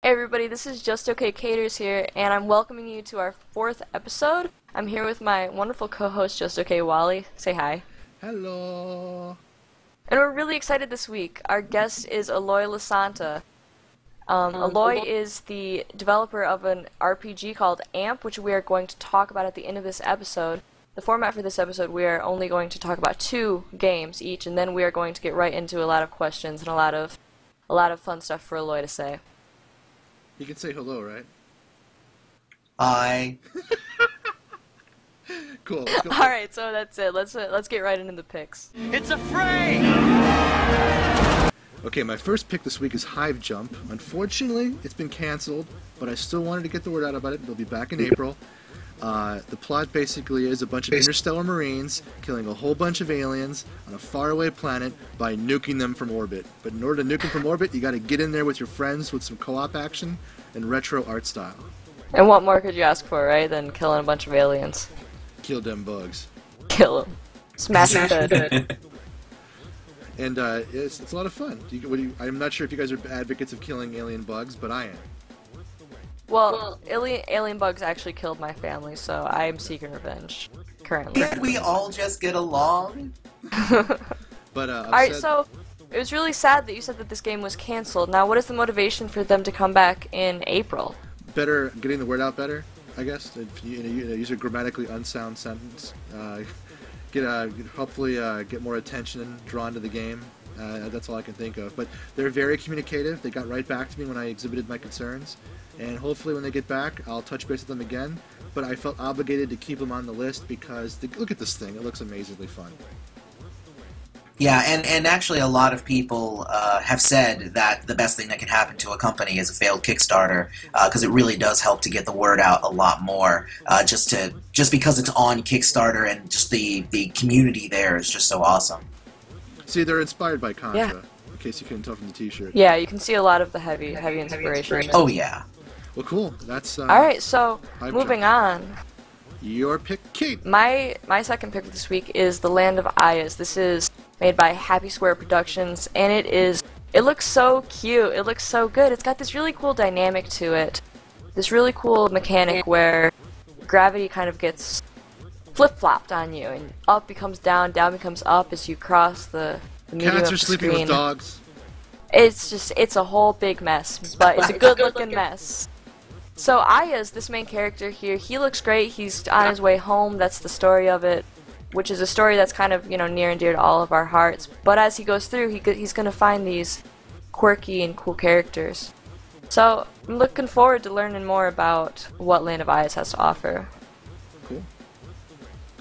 Hey everybody, this is Just Okay Caters here, and I'm welcoming you to our 4th episode. I'm here with my wonderful co-host, Just Okay Wally. Say hi. Hello. And we're really excited this week. Our guest is Eloy Lasanta. Eloy is the developer of an RPG called AMP, which we are going to talk about at the end of this episode. The format for this episode, we are only going to talk about 2 games each, and then we are going to get right into a lot of questions and a lot of fun stuff for Eloy to say. You can say hello, right? Hi. Cool. All right, so that's it. Let's get right into the picks. It's a fray! Okay, my first pick this week is Hive Jump. Unfortunately, it's been canceled, but I still wanted to get the word out about it. It'll be back in April. The plot basically is a bunch of interstellar marines killing a whole bunch of aliens on a faraway planet by nuking them from orbit. But in order to nuke them from orbit, you gotta get in there with your friends with some co-op action and retro art style. And what more could you ask for, right, than killing a bunch of aliens? Kill them bugs. Kill them. Smash them dead. And it's a lot of fun. I'm not sure if you guys are advocates of killing alien bugs, but I am. Well, alien bugs actually killed my family, so I am seeking revenge currently. Can't we all just get along? But Alright, so it was really sad that you said that this game was canceled. Now, what is the motivation for them to come back in April? better getting the word out better, I guess. If you use a grammatically unsound sentence, hopefully get more attention drawn to the game. That's all I can think of. But they're very communicative. They got right back to me when I exhibited my concerns, and hopefully when they get back, I'll touch base with them again. But I felt obligated to keep them on the list because look at this thing; it looks amazingly fun. Yeah, and actually a lot of people have said that the best thing that can happen to a company is a failed Kickstarter, because it really does help to get the word out a lot more. Just because it's on Kickstarter and just the community there is just so awesome. See, they're inspired by Contra, Yeah. in case you couldn't tell from the T-shirt. Yeah, you can see a lot of the heavy inspiration. Oh yeah. Well, cool. That's Alright, so Hive moving Jump. on. Your pick, Kate. My second pick this week is the Land of Eyas. This is made by Happy Square Productions, and it looks so cute. It looks so good. It's got this really cool dynamic to it. This really cool mechanic where gravity kind of gets flip-flopped on you, and up becomes down, down becomes up as you cross the medium Cats of are the sleeping screen. with dogs. It's a whole big mess, but it's a good-looking mess. So Ayaz, this main character here, he looks great. He's on his way home. That's the story of it, which is a story that's kind of, near and dear to all of our hearts. But as he goes through, he's going to find these quirky and cool characters. So I'm looking forward to learning more about what Land of Eyas has to offer. Cool.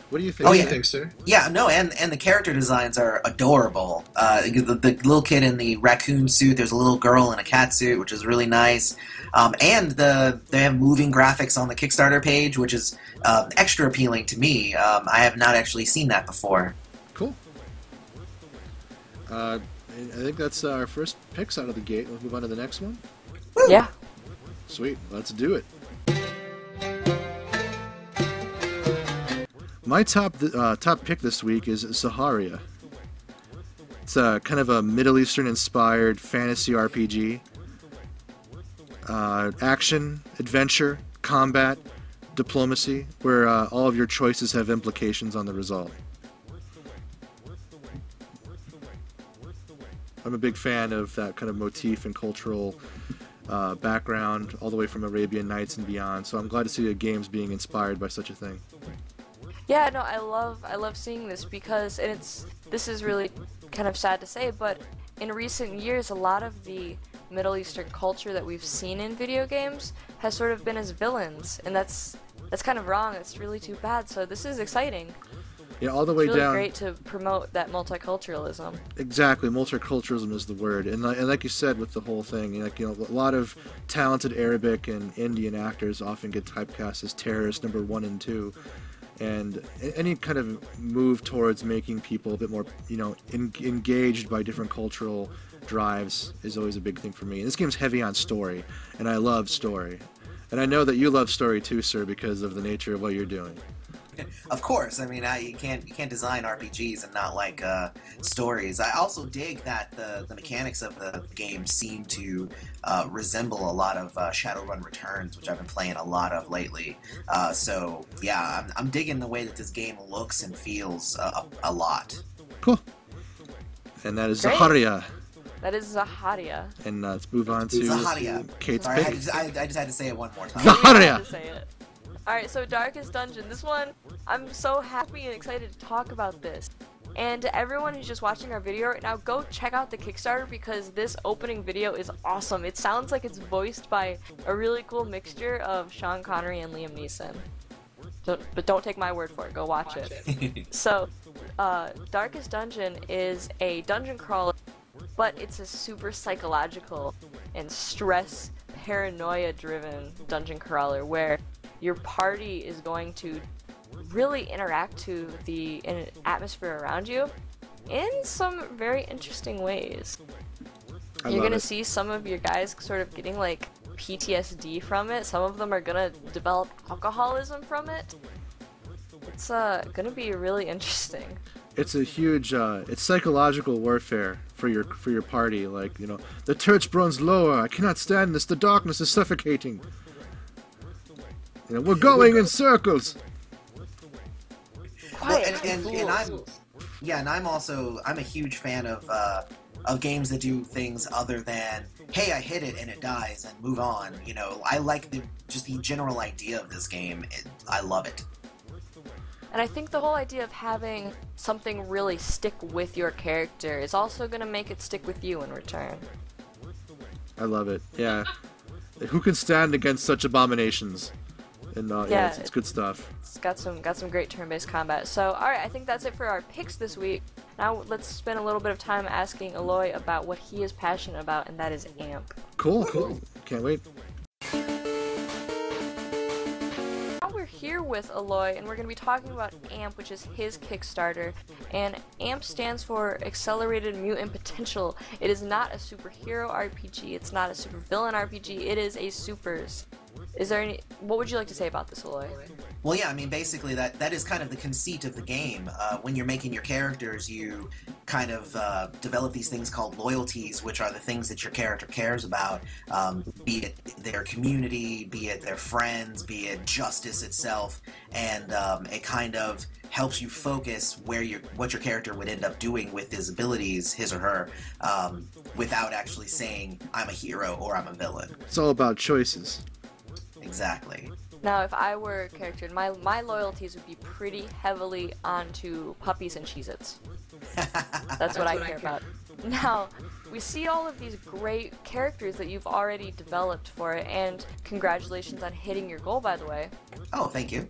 What do you think? Oh, yeah. What do you think, sir? Yeah, no, and the character designs are adorable. The little kid in the raccoon suit, there's a little girl in a cat suit, which is really nice. And they have moving graphics on the Kickstarter page, which is extra appealing to me. I have not actually seen that before. Cool. I think that's our first picks out of the gate. Let's move on to the next one. Woo! Yeah. Sweet. Let's do it. My top pick this week is Zaharia. It's kind of a Middle Eastern inspired fantasy RPG. Action, adventure, combat, diplomacy, where all of your choices have implications on the result. I'm a big fan of that kind of motif and cultural background, all the way from Arabian Nights and beyond, so I'm glad to see that games being inspired by such a thing. Yeah, no, I love seeing this because this is really kind of sad to say, but in recent years, a lot of the Middle Eastern culture that we've seen in video games has sort of been as villains, and that's kind of wrong. It's really too bad. So this is exciting. Yeah, all the way It's really down. great to promote that multiculturalism. Exactly, multiculturalism is the word, and like you said with the whole thing, a lot of talented Arabic and Indian actors often get typecast as terrorists number 1 and 2. And any kind of move towards making people a bit more, engaged by different cultural drives is always a big thing for me. And this game's heavy on story, and I love story. And I know that you love story too, sir, because of the nature of what you're doing. Of course, I mean, you can't design RPGs and not like stories. I also dig that the mechanics of the game seem to resemble a lot of Shadowrun Returns, which I've been playing a lot of lately. So yeah, I'm digging the way that this game looks and feels a lot. Cool. And that is Great. Zaharia. That is Zaharia. And let's move on to Zaharia. Kate's Sorry, pick. I just had to say it one more time. Zaharia! To say it. Alright, so Darkest Dungeon. This one, I'm so happy and excited to talk about this. And to everyone who's just watching our video right now, go check out the Kickstarter because this opening video is awesome. It sounds like it's voiced by a really cool mixture of Sean Connery and Liam Neeson. But don't take my word for it, go watch it. So, Darkest Dungeon is a dungeon crawler, but it's a super psychological and stress, paranoia-driven dungeon crawler where your party is going to really interact to the atmosphere around you in some very interesting ways. You're gonna see some of your guys sort of getting like PTSD from it. Some of them are gonna develop alcoholism from it. It's gonna be really interesting. It's a huge it's psychological warfare for your party. Like, you know, the torch burns lower. I cannot stand this. The darkness is suffocating. You know, we're going in circles. Quiet. And I'm a huge fan of games that do things other than, hey, I hit it and it dies and move on. You know, I like the general idea of this game. I love it. And I think the whole idea of having something really stick with your character is also going to make it stick with you in return. I love it. Yeah. Who can stand against such abominations? And yeah, it's good stuff. It's got some great turn-based combat. So, alright, I think that's it for our picks this week. Now let's spend a little bit of time asking Eloy about what he is passionate about, and that is AMP. Cool. Can't wait. Now we're here with Eloy, and we're going to be talking about AMP, which is his Kickstarter. And AMP stands for Accelerated Mutant Potential. It is not a superhero RPG. It's not a supervillain RPG. It is a supers. Is there any? What would you like to say about this, Eloy? Well, yeah, I mean, basically that is kind of the conceit of the game. When you're making your characters, you kind of develop these things called loyalties, which are the things that your character cares about, be it their community, be it their friends, be it justice itself, and it kind of helps you focus what your character would end up doing with his abilities, his or her, without actually saying, I'm a hero or I'm a villain. It's all about choices. Exactly. Now, if I were a character, my loyalties would be pretty heavily onto puppies and Cheez-Its. That's what I care about. Now, we see all of these great characters that you've already developed for it, and congratulations on hitting your goal, by the way. Oh, thank you.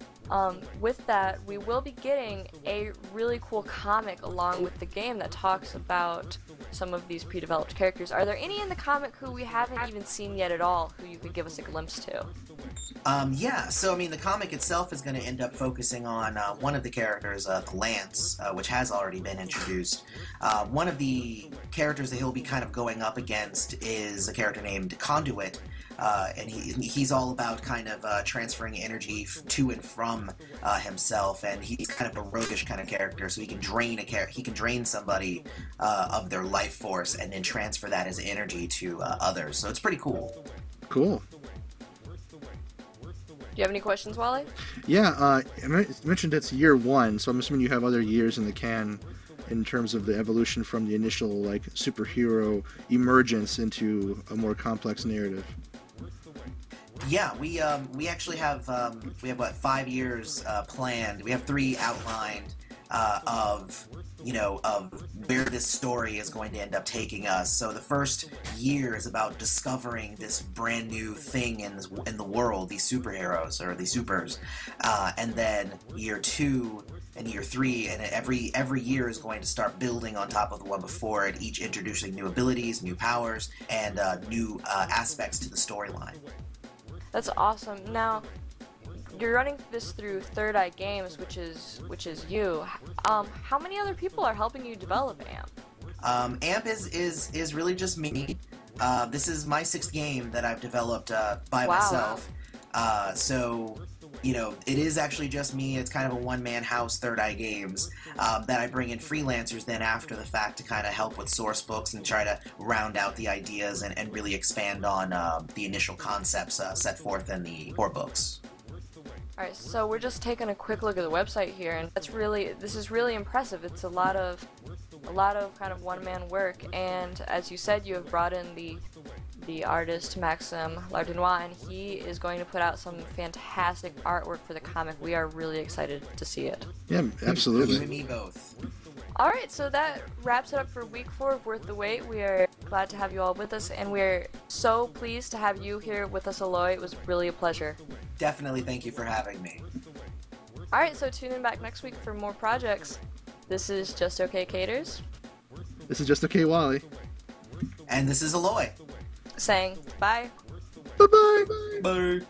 With that, we will be getting a really cool comic along with the game that talks about some of these pre-developed characters. Are there any in the comic who we haven't even seen yet at all, who you could give us a glimpse to? Yeah, so I mean, the comic itself is going to end up focusing on one of the characters, the Lance, which has already been introduced. One of the characters that he'll be kind of going up against is a character named Conduit, and he's all about kind of transferring energy to and from himself, and he's kind of a roguish kind of character, so he can drain somebody of their life force and then transfer that as energy to others. So it's pretty cool. Cool. Do you have any questions, Wally? Yeah, I mentioned it's year one, so I'm assuming you have other years in the can in terms of the evolution from the initial like superhero emergence into a more complex narrative. Yeah, we actually have what, 5 years planned. We have 3 outlined of where this story is going to end up taking us. So the first year is about discovering this brand new thing in the world, these superheroes or these supers, and then year 2 and year 3, and every year is going to start building on top of the one before it, each introducing new abilities, new powers, and new aspects to the storyline. That's awesome. Now, you're running this through Third Eye Games, which is you. How many other people are helping you develop AMP? AMP is really just me. This is my 6th game that I've developed by myself. So it is actually just me. It's kind of a one-man house, Third Eye Games, that I bring in freelancers then after the fact to kind of help with source books and try to round out the ideas and really expand on the initial concepts set forth in the core books. Alright, so we're just taking a quick look at the website here, and this is really impressive. It's a lot of kind of one-man work, and as you said, you have brought in the artist Maxim Lardinois, and he is going to put out some fantastic artwork for the comic. We are really excited to see it. Yeah, absolutely. You and me both. Alright, so that wraps it up for week 4 of Worth the Wait. We are glad to have you all with us, and we're so pleased to have you here with us, Eloy. It was really a pleasure. Definitely thank you for having me. Alright, so tune in back next week for more projects. This is Just Okay Caters. This is Just Okay Wally. And this is Eloy. Saying bye. Bye-bye. Bye.